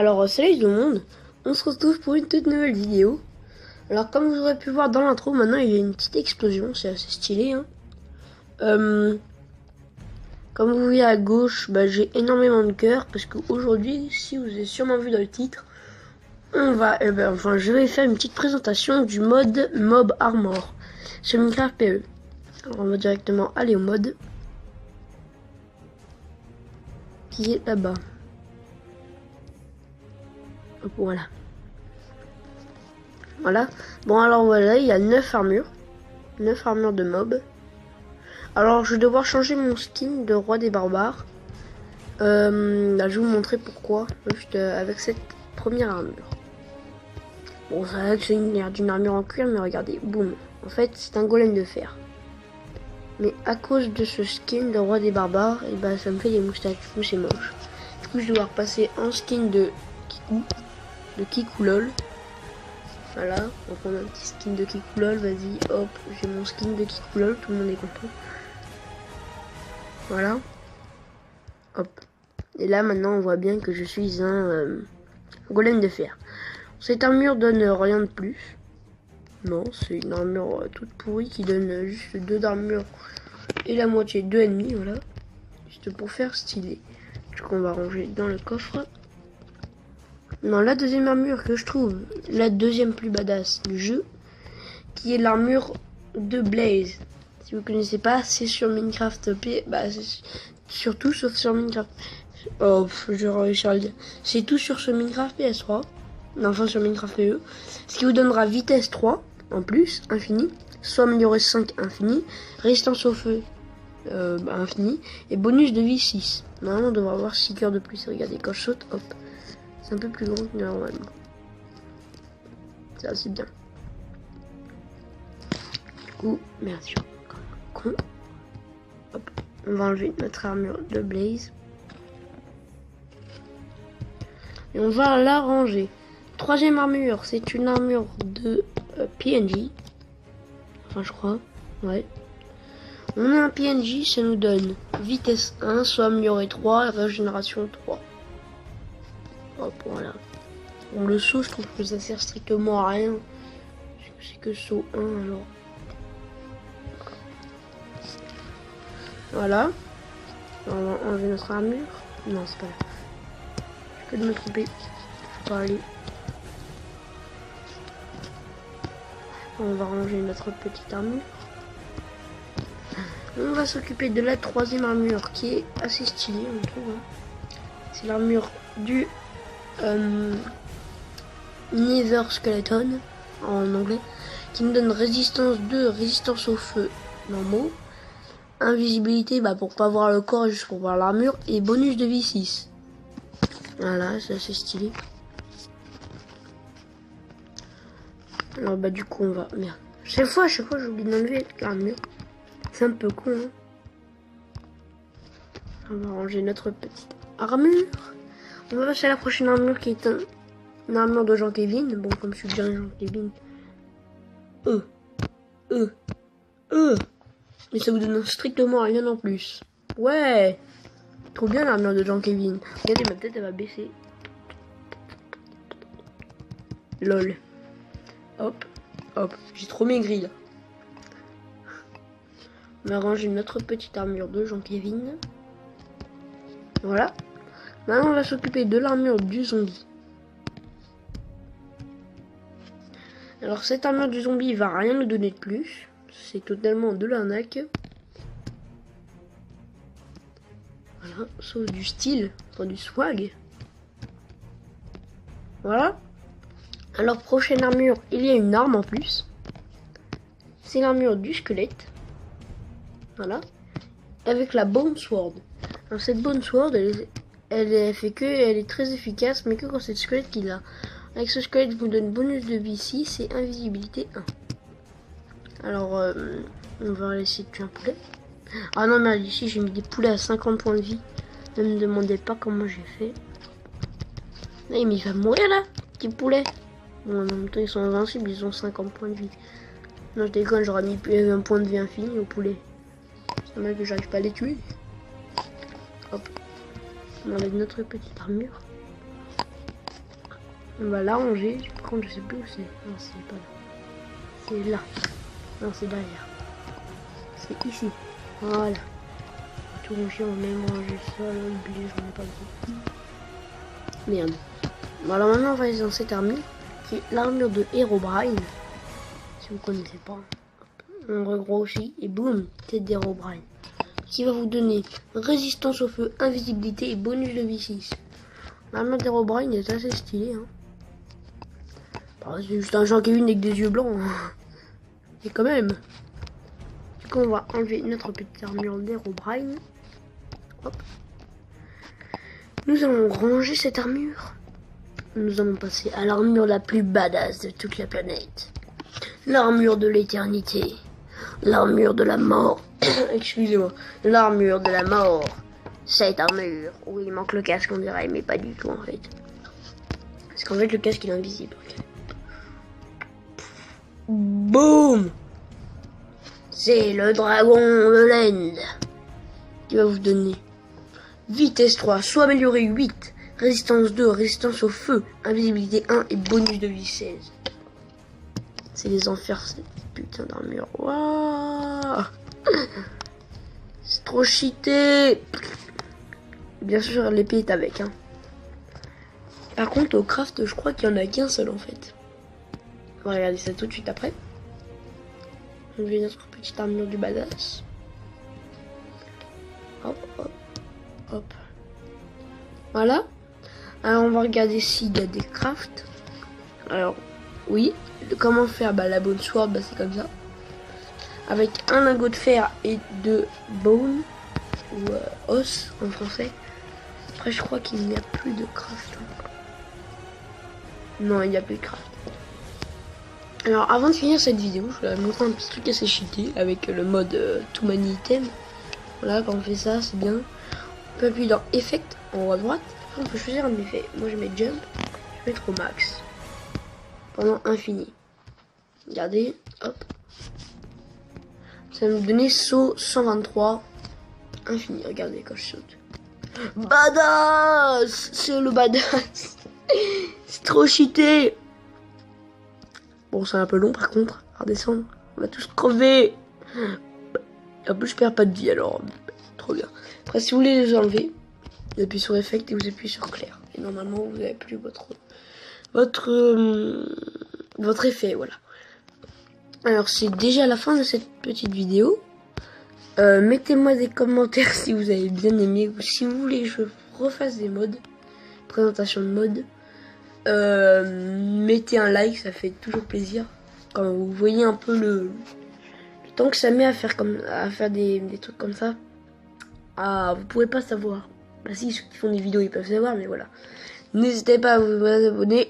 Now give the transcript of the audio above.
Alors, salut tout le monde, on se retrouve pour une toute nouvelle vidéo. Alors, comme vous aurez pu voir dans l'intro, maintenant il y a une petite explosion, c'est assez stylé. Hein. Comme vous voyez à gauche, j'ai énormément de cœur parce qu'aujourd'hui, si vous avez sûrement vu dans le titre, je vais faire une petite présentation du mode Mob Armor sur Minecraft PE. Alors, on va directement aller au mode qui est là-bas. Voilà. Voilà. Bon, alors voilà, il y a 9 armures. 9 armures de mob. Alors, je vais devoir changer mon skin de roi des barbares. Je vais vous montrer pourquoi. Juste avec cette première armure. Bon, c'est vrai que c'est d'une armure en cuir, mais regardez, boum. En fait, c'est un golem de fer. Mais à cause de ce skin de roi des barbares, et ça me fait des moustaches. Du coup, c'est moche. Du coup, je vais devoir passer en skin de Kikou. De Kikoulol. Voilà, donc on a un petit skin de Kikoulol, vas-y, hop, j'ai mon skin de Kikoulol, tout le monde est content. Voilà. Hop. Et là maintenant on voit bien que je suis un golem de fer. Cette armure donne rien de plus. Non, c'est une armure toute pourrie qui donne juste 2 d'armure et la moitié de ennemis, voilà. Juste pour faire stylé. Du coup on va ranger dans le coffre. Non, la deuxième armure que je trouve la deuxième plus badass du jeu, qui est l'armure de Blaze. Si vous connaissez pas, c'est sur Minecraft P, c'est surtout sauf sur Minecraft. Oh, je réussis à le dire. C'est tout sur ce Minecraft PS3, enfin sur Minecraft PE, ce qui vous donnera vitesse 3 en plus, infini, soit amélioré 5 infini, résistance au feu infini, et bonus de vie 6. Normalement on devrait avoir 6 cœurs de plus. Regardez, quand je saute, hop. C'est un peu plus grand que normalement. Ça c'est bien. Du coup, merde, je suis con. Hop, on va enlever notre armure de Blaze. Et on va la ranger. Troisième armure, c'est une armure de PNJ. Enfin, je crois. Ouais. On a un PNJ, ça nous donne vitesse 1, soit amélioré 3, régénération 3. Hop, voilà. Bon, le saut, je trouve que ça sert strictement à rien. C'est que saut 1 alors. Voilà. On va enlever notre armure. Non, c'est pas là. Je peux me tromper. Faut pas aller. On va ranger notre petite armure. On va s'occuper de la troisième armure qui est assez stylée, on trouve. Hein. C'est l'armure du Nether Skeleton en anglais, qui nous donne résistance 2, résistance au feu normaux, invisibilité pour pas voir le corps, juste pour voir l'armure, et bonus de vie 6. Voilà, c'est assez stylé. Alors du coup on va... Merde. Chaque fois j'oublie d'enlever l'armure. C'est un peu con. Hein. On va ranger notre petite armure. On va passer à la prochaine armure qui est une armure de Jean-Kevin. Bon, comme je suis déjà Jean-Kevin. Mais ça vous donne strictement rien en plus. Ouais. Trop bien l'armure de Jean-Kevin. Regardez, ma tête elle va baisser. Lol. Hop. Hop. J'ai trop maigri là. On va ranger notre petite armure de Jean-Kevin. Voilà. Maintenant, on va s'occuper de l'armure du zombie. Alors, cette armure du zombie va rien nous donner de plus. C'est totalement de l'arnaque. Voilà. Sauf du style. Enfin, du swag. Voilà. Alors, prochaine armure, il y a une arme en plus. C'est l'armure du squelette. Voilà. Avec la Bone Sword. Alors cette Bone Sword, elle est très efficace, mais que quand c'est le squelette qui l'a. Avec ce squelette, vous donne bonus de vie 6 et invisibilité 1. Alors, on va essayer de tuer un poulet. Ah non, merde, ici j'ai mis des poulets à 50 points de vie. Ne me demandez pas comment j'ai fait. Mais il va mourir là, petit poulet. Bon, en même temps, ils sont invincibles, ils ont 50 points de vie. Non, je déconne, j'aurais mis un point de vie infini au poulet. C'est normal que j'arrive pas à les tuer. Hop. On enlève notre petite armure. On va l'arranger. Par contre, je sais plus où c'est. Non, c'est pas là. C'est là. Non, c'est derrière. C'est ici. Voilà. Tout ranger, on va même ranger ça. Là, oublié, j'en ai pas besoin. Merde. Bon, alors maintenant, on va aller dans cette armure qui est l'armure de Herobrine. Si vous connaissez pas. On regrossit et boum, tête d'Herobrine. Qui va vous donner résistance au feu, invisibilité et bonus de vie 6. L'armure d'Herobrine est assez stylée. Hein. Bah, c'est juste un Jean Kevin avec des yeux blancs. Et quand même. Du coup, on va enlever notre petite armure d'Herobrine. Hop. Nous allons ranger cette armure. Nous allons passer à l'armure la plus badass de toute la planète. L'armure de l'éternité. L'armure de la mort. Excusez-moi. L'armure de la mort. Cette armure. Oui, il manque le casque, on dirait, mais pas du tout en fait. Parce qu'en fait, le casque il est invisible. Boum! C'est le dragon de l'End qui va vous donner vitesse 3, soit améliorée 8, résistance 2, résistance au feu, invisibilité 1 et bonus de vie 16. C'est les enfers cette putain d'armure. Waouh! C'est trop cheaté! Bien sûr, l'épée est avec. Hein. Par contre, au craft, je crois qu'il n'y en a qu'un seul en fait. On va regarder ça tout de suite après. On met notre petite armure du badass. Hop, hop, hop. Voilà. Alors, on va regarder s'il y a des crafts. Alors, oui. Comment faire? Bah, la bone sword, bah, c'est comme ça. Avec un lingot de fer et 2 bone. Ou os en français. Après, je crois qu'il n'y a plus de craft. Non, il n'y a plus de craft. Alors, avant de finir cette vidéo, je vais vous montrer un petit truc assez cheaté avec le mode Too Many Item. Voilà, quand on fait ça, c'est bien. On peut appuyer dans Effect en haut à droite. Après, on peut choisir un effet. Moi, je mets Jump. Je vais mettre au max. Pendant infini. Regardez, hop. Ça va me donner saut 123. Infini, regardez quand je saute. Badass! C'est le badass! C'est trop cheaté! Bon, c'est un peu long par contre, à redescendre. On va tous crever. En plus, je perds pas de vie alors. Trop bien. Après, si vous voulez les enlever, vous appuyez sur Effect et vous appuyez sur Clair. Et normalement, vous n'avez plus votre effet. Voilà. Alors, c'est déjà la fin de cette petite vidéo. Mettez-moi des commentaires si vous avez bien aimé ou si vous voulez que je refasse des modes. Présentation de mode. Mettez un like, ça fait toujours plaisir. Quand vous voyez un peu le temps que ça met à faire des trucs comme ça. Ah, vous pouvez pas savoir. Bah si, ceux qui font des vidéos ils peuvent savoir, mais voilà. N'hésitez pas à vous abonner